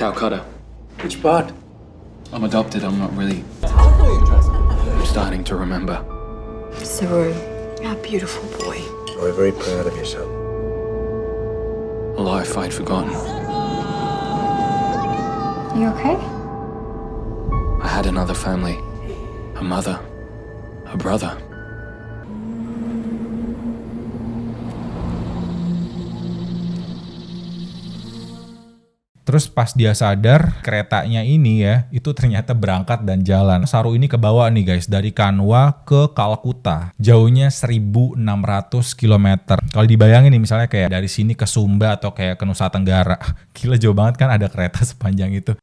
Calcutta. Which part? I'm adopted, I'm not really. I'm starting to remember. Saru, our beautiful boy. We're very proud of you, son. A life I'd forgotten. You okay? I had another family. A mother. A brother. Terus pas dia sadar, keretanya ini ya, itu ternyata berangkat dan jalan. Saru ini kebawa nih guys, dari Kanwa ke Kalkuta. Jauhnya 1.600 km. Kalau dibayangin nih misalnya kayak dari sini ke Sumba atau kayak ke Nusa Tenggara. Gila jauh banget kan ada kereta sepanjang itu.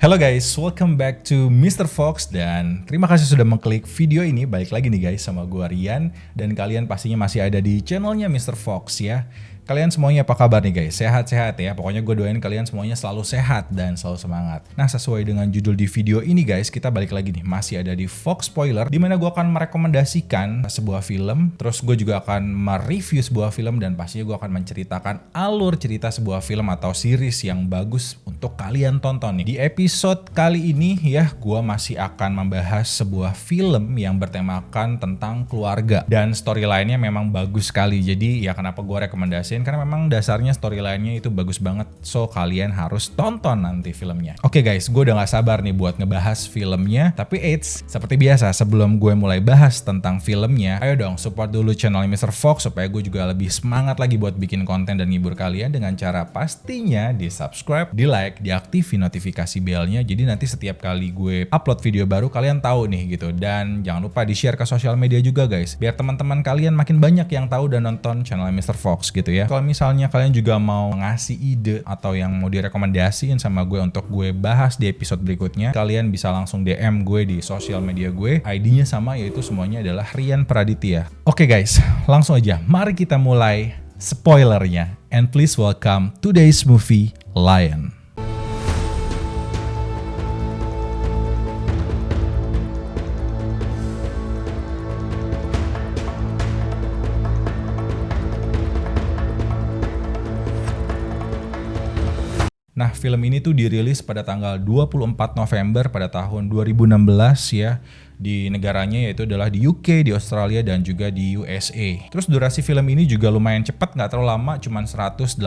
Halo guys, welcome back to Mr. Fox dan terima kasih sudah mengklik video ini. Balik lagi nih guys sama gue Rian dan kalian pastinya masih ada di channelnya Mr. Fox ya. Kalian semuanya apa kabar nih guys? Sehat-sehat ya. Pokoknya gue doain kalian semuanya selalu sehat dan selalu semangat. Nah, sesuai dengan judul di video ini guys, kita balik lagi nih. Masih ada di Fox Spoiler, dimana gue akan merekomendasikan sebuah film. Terus gue juga akan mereview sebuah film dan pastinya gue akan menceritakan alur cerita sebuah film atau series yang bagus untuk kalian tonton nih. Di episode kali ini ya, gue masih akan membahas sebuah film yang bertemakan tentang keluarga. Dan storyline-nya memang bagus sekali. Jadi ya kenapa gue rekomendasi? Karena memang dasarnya storyline-nya itu bagus banget, so kalian harus tonton nanti filmnya. Oke guys, gue udah gak sabar nih buat ngebahas filmnya. Tapi eits, seperti biasa sebelum gue mulai bahas tentang filmnya, ayo dong support dulu channel Mr. Fox supaya gue juga lebih semangat lagi buat bikin konten dan ngibur kalian dengan cara pastinya di subscribe, di like, diaktifin notifikasi belnya. Jadi nanti setiap kali gue upload video baru kalian tahu nih gitu. Dan jangan lupa di share ke sosial media juga guys, biar teman-teman kalian makin banyak yang tahu dan nonton channel Mr. Fox gitu ya. Kalau misalnya kalian juga mau ngasih ide atau yang mau direkomendasiin sama gue untuk gue bahas di episode berikutnya, kalian bisa langsung DM gue di sosial media gue. ID-nya sama, yaitu semuanya adalah Rian Praditya. Oke guys, langsung aja. Mari kita mulai spoilernya. And please welcome today's movie, Lion. Nah, film ini tuh dirilis pada tanggal 24 November pada tahun 2016 ya. Di negaranya yaitu adalah di UK, di Australia, dan juga di USA. Terus durasi film ini juga lumayan cepat, nggak terlalu lama, cuma 118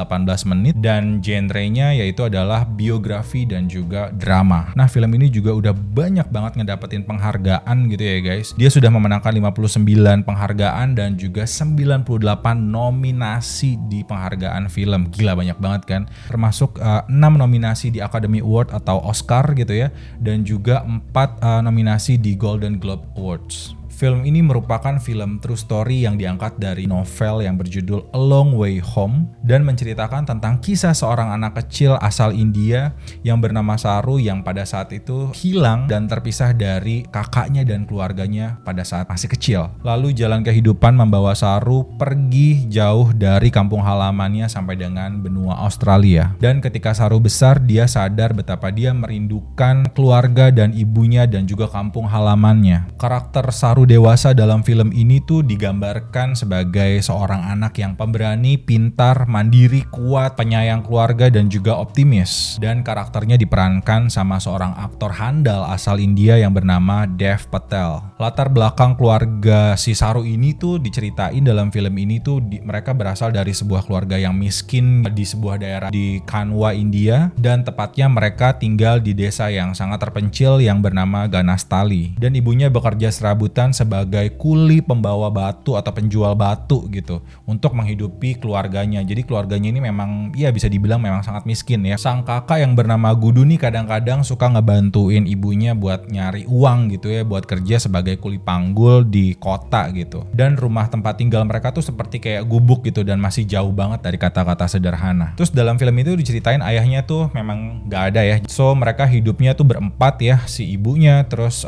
menit. Dan genrenya yaitu adalah biografi dan juga drama. Nah, film ini juga udah banyak banget ngedapetin penghargaan gitu ya guys. Dia sudah memenangkan 59 penghargaan dan juga 98 nominasi di penghargaan film. Gila banyak banget kan. Termasuk 6 nominasi di Academy Award atau Oscar gitu ya. Dan juga 4 nominasi di Golden Globe Awards. Film ini merupakan film true story yang diangkat dari novel yang berjudul A Long Way Home dan menceritakan tentang kisah seorang anak kecil asal India yang bernama Saru yang pada saat itu hilang dan terpisah dari kakaknya dan keluarganya pada saat masih kecil. Lalu jalan kehidupan membawa Saru pergi jauh dari kampung halamannya sampai dengan benua Australia. Dan ketika Saru besar, dia sadar betapa dia merindukan keluarga dan ibunya dan juga kampung halamannya. Karakter Saru dewasa dalam film ini tuh digambarkan sebagai seorang anak yang pemberani, pintar, mandiri, kuat, penyayang keluarga dan juga optimis. Dan karakternya diperankan sama seorang aktor handal asal India yang bernama Dev Patel. Latar belakang keluarga si Saru ini tuh diceritain dalam film ini tuh mereka berasal dari sebuah keluarga yang miskin di sebuah daerah di Kanwa, India, dan tepatnya mereka tinggal di desa yang sangat terpencil yang bernama Ganastali. Dan ibunya bekerja serabutan sebagai kuli pembawa batu atau penjual batu gitu untuk menghidupi keluarganya. Jadi keluarganya ini memang ya bisa dibilang memang sangat miskin ya. Sang kakak yang bernama Gudu nih kadang-kadang suka ngebantuin ibunya buat nyari uang gitu ya, buat kerja sebagai kuli panggul di kota gitu. Dan rumah tempat tinggal mereka tuh seperti kayak gubuk gitu dan masih jauh banget dari kata-kata sederhana. Terus dalam film itu diceritain ayahnya tuh memang gak ada ya. So mereka hidupnya tuh berempat ya, si ibunya, terus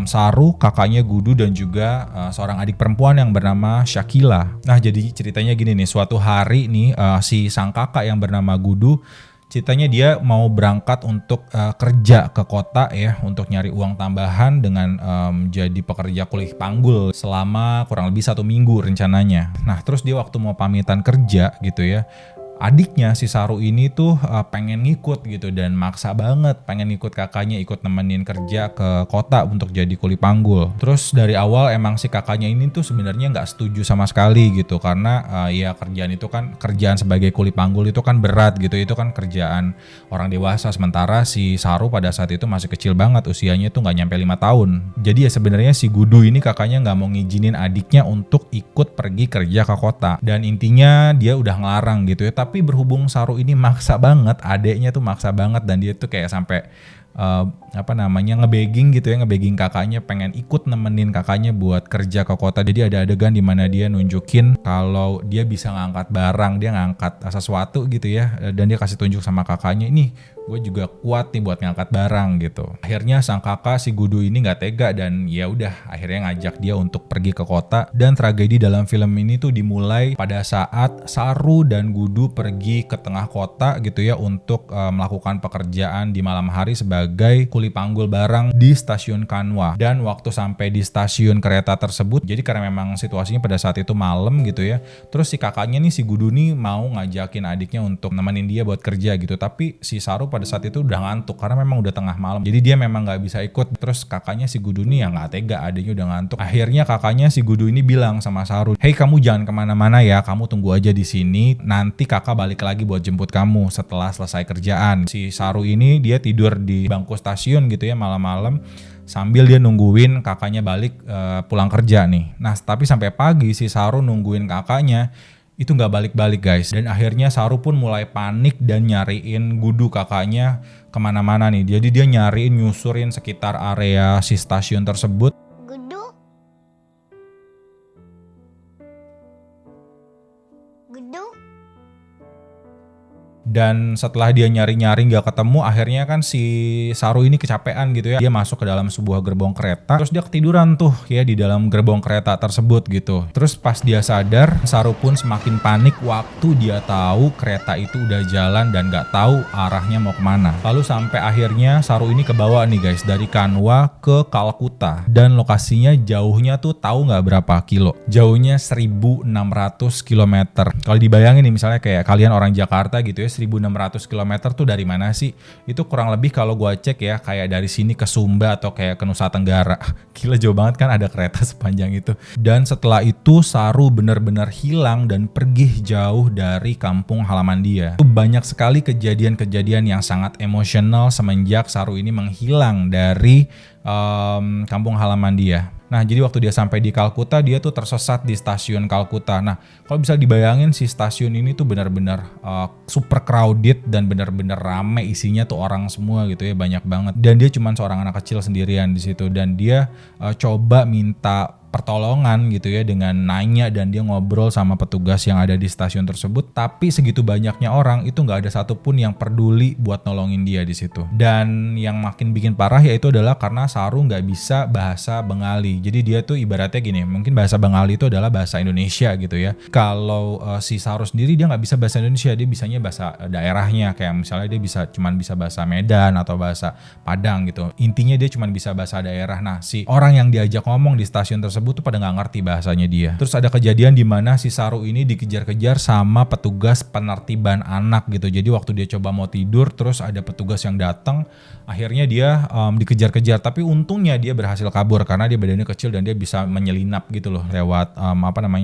Saru, kakaknya Gudu, dan juga seorang adik perempuan yang bernama Shakila. Nah, jadi ceritanya gini nih, suatu hari nih si sang kakak yang bernama Gudu, ceritanya dia mau berangkat untuk kerja ke kota ya, untuk nyari uang tambahan dengan jadi pekerja kuli panggul selama kurang lebih 1 minggu rencananya. Nah, terus dia waktu mau pamitan kerja gitu ya, adiknya si Saru ini tuh pengen ngikut gitu dan maksa banget pengen ikut kakaknya ikut nemenin kerja ke kota untuk jadi kuli panggul. Terus dari awal emang si kakaknya ini tuh sebenarnya nggak setuju sama sekali gitu karena ya kerjaan sebagai kuli panggul itu kan berat gitu, itu kan kerjaan orang dewasa, sementara si Saru pada saat itu masih kecil banget, usianya tuh nggak nyampe 5 tahun. Jadi ya sebenarnya si Gudu ini kakaknya nggak mau ngizinin adiknya untuk ikut pergi kerja ke kota dan intinya dia udah ngelarang gitu ya. Tapi berhubung Saru ini maksa banget, adeknya tuh maksa banget dan dia tuh kayak sampai ngebegging gitu ya, ngebegging kakaknya pengen ikut nemenin kakaknya buat kerja ke kota. Jadi ada adegan dimana dia nunjukin kalau dia bisa ngangkat barang, dia ngangkat sesuatu gitu ya, dan dia kasih tunjuk sama kakaknya, ini gue juga kuat nih buat ngangkat barang gitu. Akhirnya sang kakak si Gudu ini nggak tega dan ya udah akhirnya ngajak dia untuk pergi ke kota. Dan tragedi dalam film ini tuh dimulai pada saat Saru dan Gudu pergi ke tengah kota gitu ya untuk melakukan pekerjaan di malam hari sebagai kuli panggul barang di stasiun Kanwa. Dan waktu sampai di stasiun kereta tersebut, jadi karena memang situasinya pada saat itu malam gitu ya, terus si kakaknya nih si Gudu nih mau ngajakin adiknya untuk nemenin dia buat kerja gitu, tapi si Saru pada saat itu udah ngantuk karena memang udah tengah malam, jadi dia memang nggak bisa ikut. Terus kakaknya si Gudu nih ya nggak tega, adiknya udah ngantuk. Akhirnya kakaknya si Gudu ini bilang sama Saru, "Hey, kamu jangan kemana-mana ya, kamu tunggu aja di sini, nanti kakak balik lagi buat jemput kamu setelah selesai kerjaan." Si Saru ini dia tidur di bangku stasiun gitu ya malam-malam sambil dia nungguin kakaknya balik pulang kerja nih. Nah tapi sampai pagi si Saru nungguin kakaknya itu nggak balik-balik guys, dan akhirnya Saru pun mulai panik dan nyariin Gudu kakaknya kemana-mana nih. Jadi dia nyariin, nyusurin sekitar area si stasiun tersebut. Gudu? Gudu? Dan setelah dia nyari-nyari nggak ketemu, akhirnya kan si Saru ini kecapean gitu ya. Dia masuk ke dalam sebuah gerbong kereta, terus dia ketiduran tuh ya di dalam gerbong kereta tersebut gitu. Terus pas dia sadar, Saru pun semakin panik waktu dia tahu kereta itu udah jalan dan nggak tahu arahnya mau kemana. Lalu sampai akhirnya Saru ini kebawa nih guys dari Kanwa ke Kalkuta, dan lokasinya jauhnya tuh tahu nggak berapa kilo? Jauhnya 1.600 km. Kalau dibayangin nih misalnya kayak kalian orang Jakarta gitu ya, 1.600 km tuh dari mana sih? Itu kurang lebih kalau gua cek ya kayak dari sini ke Sumba atau kayak ke Nusa Tenggara. Gila jauh banget kan ada kereta sepanjang itu. Dan setelah itu Saru benar-benar hilang dan pergi jauh dari kampung halaman dia. Banyak sekali kejadian-kejadian yang sangat emosional semenjak Saru ini menghilang dari kampung halaman dia. Nah jadi waktu dia sampai di Kalkuta, dia tuh tersesat di stasiun Kalkuta. Nah kalau bisa dibayangin si stasiun ini tuh benar-benar super crowded dan benar-benar rame, isinya tuh orang semua gitu ya, banyak banget. Dan dia cuma seorang anak kecil sendirian di situ, dan dia coba minta pertolongan gitu ya dengan nanya, dan dia ngobrol sama petugas yang ada di stasiun tersebut. Tapi segitu banyaknya orang itu nggak ada satupun yang peduli buat nolongin dia di situ. Dan yang makin bikin parah yaitu adalah karena Saru nggak bisa bahasa Bengali. Jadi dia tuh ibaratnya gini, mungkin bahasa Bengali itu adalah bahasa Indonesia gitu ya. Kalau si Saru sendiri dia nggak bisa bahasa Indonesia, dia bisanya bahasa daerahnya, kayak misalnya dia cuman bisa bahasa Medan atau bahasa Padang gitu. Intinya dia cuman bisa bahasa daerah. Nah si orang yang diajak ngomong di stasiun tersebut tuh pada nggak ngerti bahasanya dia. Terus ada kejadian di mana si Saru ini dikejar-kejar sama petugas penertiban anak gitu. Jadi waktu dia coba mau tidur, terus ada petugas yang datang, akhirnya dia dikejar-kejar. Tapi untungnya dia berhasil kabur karena dia badannya kecil dan dia bisa menyelinap gitu loh lewat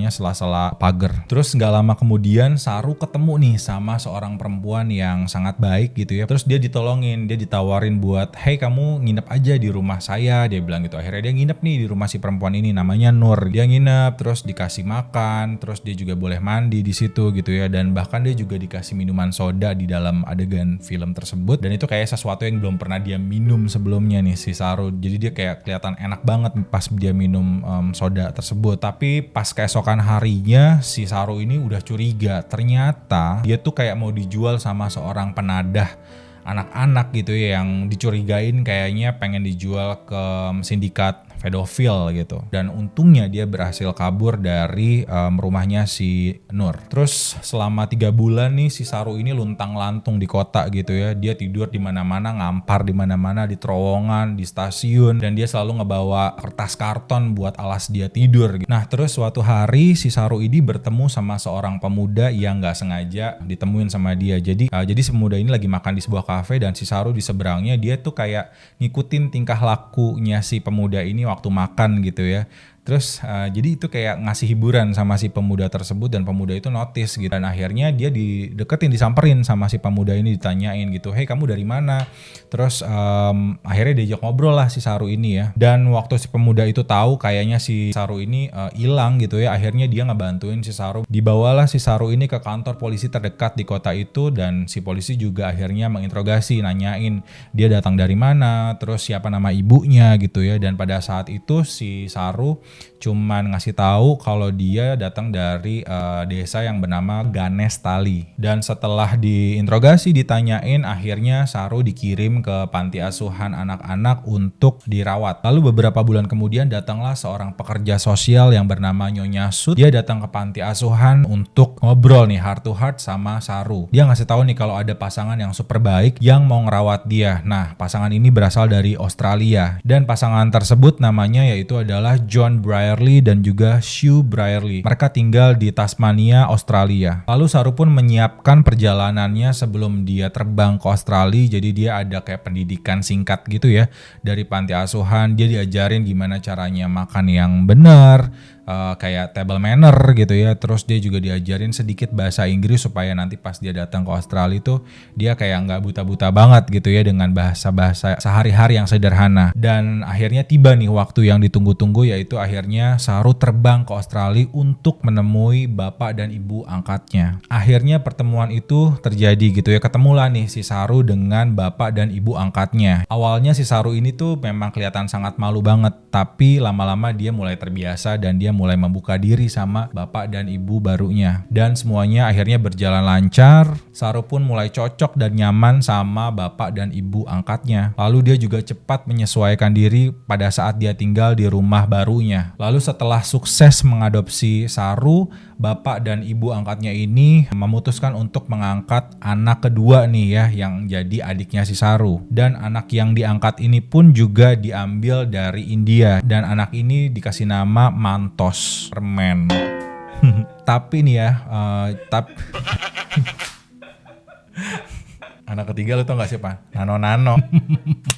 sela-sela pagar. Terus nggak lama kemudian Saru ketemu nih sama seorang perempuan yang sangat baik gitu ya. Terus dia ditolongin, dia ditawarin buat, "Hey, kamu nginep aja di rumah saya," dia bilang gitu. Akhirnya dia nginep nih di rumah si perempuan ini, namanya Nur. Dia nginep, terus dikasih makan, terus dia juga boleh mandi di situ gitu ya, dan bahkan dia juga dikasih minuman soda di dalam adegan film tersebut. Dan itu kayak sesuatu yang belum pernah dia minum sebelumnya nih si Saru. Jadi dia kayak kelihatan enak banget pas dia minum soda tersebut. Tapi pas keesokan harinya si Saru ini udah curiga. Ternyata dia tuh kayak mau dijual sama seorang penadah anak-anak gitu ya, yang dicurigain kayaknya pengen dijual ke sindikat pedofil gitu. Dan untungnya dia berhasil kabur dari rumahnya si Nur. Terus selama 3 bulan nih si Saru ini luntang-lantung di kota gitu ya. Dia tidur di mana-mana, ngampar di mana-mana, di terowongan, di stasiun, dan dia selalu ngebawa kertas karton buat alas dia tidur gitu. Nah, terus suatu hari si Saru ini bertemu sama seorang pemuda yang nggak sengaja ditemuin sama dia. Jadi si pemuda ini lagi makan di sebuah kafe dan si Saru di seberangnya. Dia tuh kayak ngikutin tingkah lakunya si pemuda ini waktu makan gitu ya. Terus jadi itu kayak ngasih hiburan sama si pemuda tersebut dan pemuda itu notice gitu. Dan akhirnya dia disamperin sama si pemuda ini, ditanyain gitu, "Hey, kamu dari mana?" Terus akhirnya diajak ngobrol lah si Saru ini ya. Dan waktu si pemuda itu tahu kayaknya si Saru ini hilang gitu ya, akhirnya dia ngebantuin si Saru. Dibawalah si Saru ini ke kantor polisi terdekat di kota itu dan si polisi juga akhirnya menginterogasi, nanyain dia datang dari mana, terus siapa nama ibunya gitu ya. Dan pada saat itu si Saru cuman ngasih tahu kalau dia datang dari desa yang bernama Ganestali. Dan setelah diinterogasi, ditanyain, akhirnya Saru dikirim ke panti asuhan anak-anak untuk dirawat. Lalu beberapa bulan kemudian datanglah seorang pekerja sosial yang bernama Nyonya Sud. Dia datang ke panti asuhan untuk ngobrol nih heart to heart sama Saru. Dia ngasih tahu nih kalau ada pasangan yang super baik yang mau ngerawat dia. Nah, pasangan ini berasal dari Australia dan pasangan tersebut namanya yaitu adalah John Brierley dan juga Sue Brierley. Mereka tinggal di Tasmania, Australia. Lalu Saru pun menyiapkan perjalanannya sebelum dia terbang ke Australia. Jadi dia ada kayak pendidikan singkat gitu ya dari panti asuhan. Dia diajarin gimana caranya makan yang benar, kayak table manner gitu ya. Terus dia juga diajarin sedikit bahasa Inggris supaya nanti pas dia datang ke Australia itu dia kayak nggak buta-buta banget gitu ya dengan bahasa-bahasa sehari-hari yang sederhana. Dan akhirnya tiba nih waktu yang ditunggu-tunggu, yaitu akhirnya Saru terbang ke Australia untuk menemui bapak dan ibu angkatnya. Akhirnya pertemuan itu terjadi gitu ya. Ketemulah nih si Saru dengan bapak dan ibu angkatnya. Awalnya si Saru ini tuh memang kelihatan sangat malu banget, tapi lama-lama dia mulai terbiasa dan dia mulai membuka diri sama bapak dan ibu barunya. Dan semuanya akhirnya berjalan lancar. Saru pun mulai cocok dan nyaman sama bapak dan ibu angkatnya. Lalu dia juga cepat menyesuaikan diri pada saat dia tinggal di rumah barunya. Lalu setelah sukses mengadopsi Saru, bapak dan ibu angkatnya ini memutuskan untuk mengangkat anak kedua nih ya, yang jadi adiknya si Saru. Dan anak yang diangkat ini pun juga diambil dari India. Dan anak ini dikasih nama Mantos, permen. Tapi nih ya, anak ketiga lu tau gak siapa? Nano.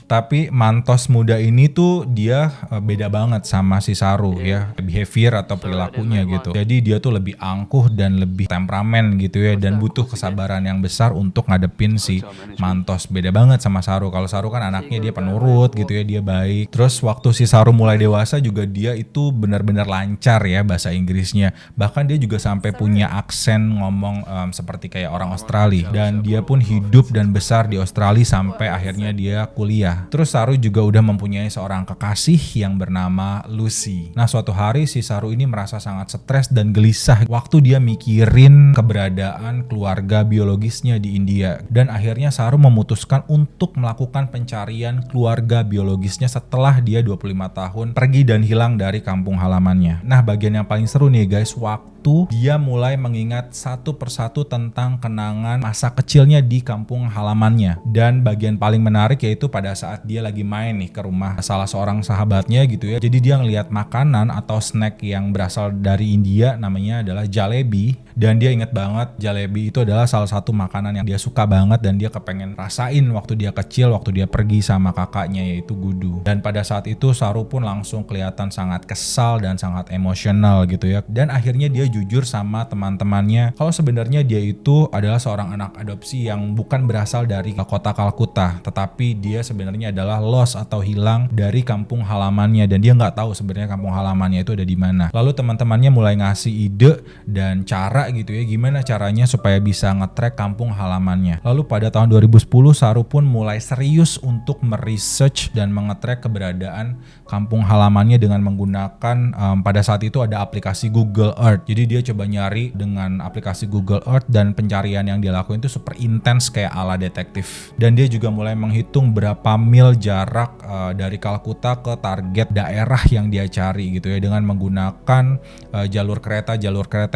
Tapi Mantos muda ini tuh dia beda banget sama si Saru ya, behavior atau perilakunya gitu. Jadi dia tuh lebih angkuh dan lebih temperamen gitu ya, dan butuh kesabaran yang besar untuk ngadepin si Mantos. Beda banget sama Saru. Kalau Saru kan anaknya dia penurut gitu ya, dia baik. Terus waktu si Saru mulai dewasa juga dia itu benar-benar lancar ya bahasa Inggrisnya. Bahkan dia juga sampai punya aksen ngomong seperti kayak orang Australia. Dan dia pun hidup dan besar di Australia sampai akhirnya dia kuliah. Terus Saru juga udah mempunyai seorang kekasih yang bernama Lucy. Nah, suatu hari si Saru ini merasa sangat stres dan gelisah waktu dia mikirin keberadaan keluarga biologisnya di India. Dan akhirnya Saru memutuskan untuk melakukan pencarian keluarga biologisnya setelah dia 25 tahun pergi dan hilang dari kampung halamannya. Nah, bagian yang paling seru nih guys, waktu dia mulai mengingat satu persatu tentang kenangan masa kecilnya di kampung halamannya. Dan bagian paling menarik yaitu pada saat dia lagi main nih ke rumah salah seorang sahabatnya gitu ya. Jadi dia ngelihat makanan atau snack yang berasal dari India, namanya adalah jalebi. Dan dia inget banget jalebi itu adalah salah satu makanan yang dia suka banget dan dia kepengen rasain waktu dia kecil, waktu dia pergi sama kakaknya yaitu Gudu. Dan pada saat itu Saru pun langsung kelihatan sangat kesal dan sangat emosional gitu ya. Dan akhirnya dia jujur sama teman-temannya kalau sebenarnya dia itu adalah seorang anak adopsi yang bukan berasal dari kota Kalkuta, tetapi dia sebenarnya adalah lost atau hilang dari kampung halamannya dan dia nggak tahu sebenarnya kampung halamannya itu ada di mana. Lalu teman-temannya mulai ngasih ide dan cara gitu ya, gimana caranya supaya bisa nge-track kampung halamannya. Lalu pada tahun 2010 Saru pun mulai serius untuk meresearch dan mengetrack keberadaan kampung halamannya dengan menggunakan pada saat itu ada aplikasi Google Earth. Jadi Jadi dia coba nyari dengan aplikasi Google Earth dan pencarian yang dia lakuin itu super intens kayak ala detektif. Dan dia juga mulai menghitung berapa mil jarak dari Kalkuta ke target daerah yang dia cari gitu ya, dengan menggunakan jalur kereta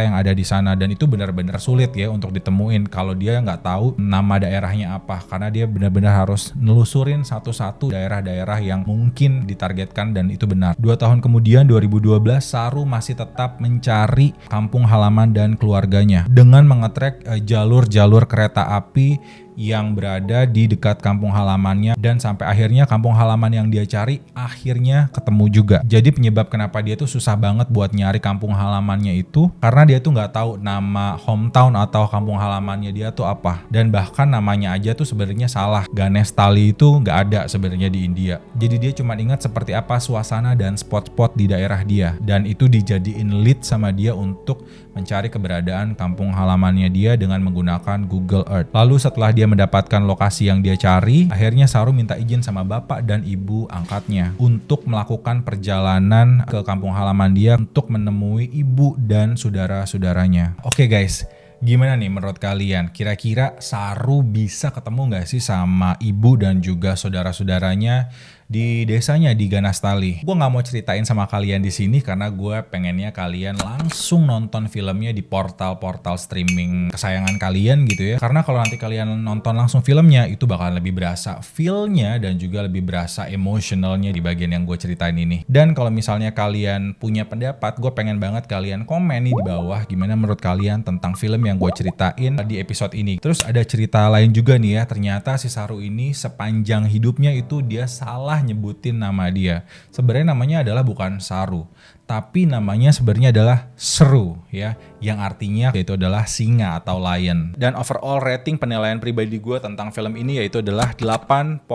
yang ada di sana. Dan itu benar-benar sulit ya untuk ditemuin kalau dia nggak tahu nama daerahnya apa, karena dia benar-benar harus nelusurin satu-satu daerah-daerah yang mungkin ditargetkan. Dan itu benar. 2 tahun kemudian 2012 Saru masih tetap mencari kampung halaman dan keluarganya dengan mengetrek jalur-jalur kereta api yang berada di dekat kampung halamannya, dan sampai akhirnya kampung halaman yang dia cari akhirnya ketemu juga. Jadi penyebab kenapa dia tuh susah banget buat nyari kampung halamannya itu karena dia tuh nggak tahu nama hometown atau kampung halamannya dia tuh apa, dan bahkan namanya aja tuh sebenarnya salah. Ganestali itu nggak ada sebenarnya di India. Jadi dia cuma ingat seperti apa suasana dan spot-spot di daerah dia, dan itu dijadiin lead sama dia untuk mencari keberadaan kampung halamannya dia dengan menggunakan Google Earth. Lalu setelah dia mendapatkan lokasi yang dia cari, akhirnya Saru minta izin sama bapak dan ibu angkatnya untuk melakukan perjalanan ke kampung halaman dia untuk menemui ibu dan saudara-saudaranya. Oke guys, gimana nih menurut kalian? Kira-kira Saru bisa ketemu nggak sih sama ibu dan juga saudara-saudaranya di desanya di Ganastali? Gue nggak mau ceritain sama kalian di sini karena gue pengennya kalian langsung nonton filmnya di portal-portal streaming kesayangan kalian gitu ya. Karena kalau nanti kalian nonton langsung filmnya itu bakalan lebih berasa feel-nya dan juga lebih berasa emotionalnya di bagian yang gue ceritain ini. Dan kalau misalnya kalian punya pendapat, gue pengen banget kalian komen nih di bawah gimana menurut kalian tentang film yang gue ceritain di episode ini. Terus ada cerita lain juga nih ya, ternyata si Saru ini sepanjang hidupnya itu dia salah nyebutin nama dia. Sebenarnya namanya adalah bukan Saru, tapi namanya sebenarnya adalah Seru ya, yang artinya yaitu adalah singa atau lion. Dan overall rating penilaian pribadi gue tentang film ini yaitu adalah 8.25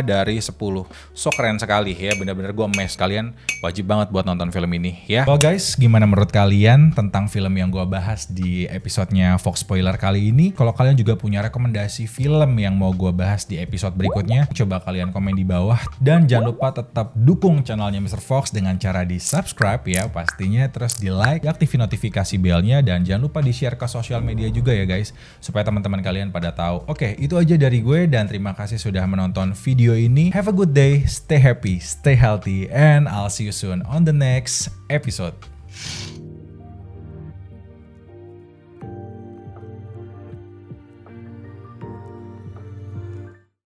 dari 10. So keren sekali ya, bener-bener gue amazed. Kalian wajib banget buat nonton film ini ya. Well guys, gimana menurut kalian tentang film yang gue bahas di episodenya Fox Spoiler kali ini? Kalau kalian juga punya rekomendasi film yang mau gue bahas di episode berikutnya, coba kalian komen di bawah. Dan jangan lupa tetap dukung channelnya Mr. Fox dengan cara di subscribe ya pastinya, terus di like, aktifin notifikasi belnya, dan jangan lupa di share ke sosial media juga ya guys, supaya teman-teman kalian pada tahu. Oke, itu aja dari gue dan terima kasih sudah menonton video ini. Have a good day, stay happy, stay healthy, and I'll see you soon on the next episode.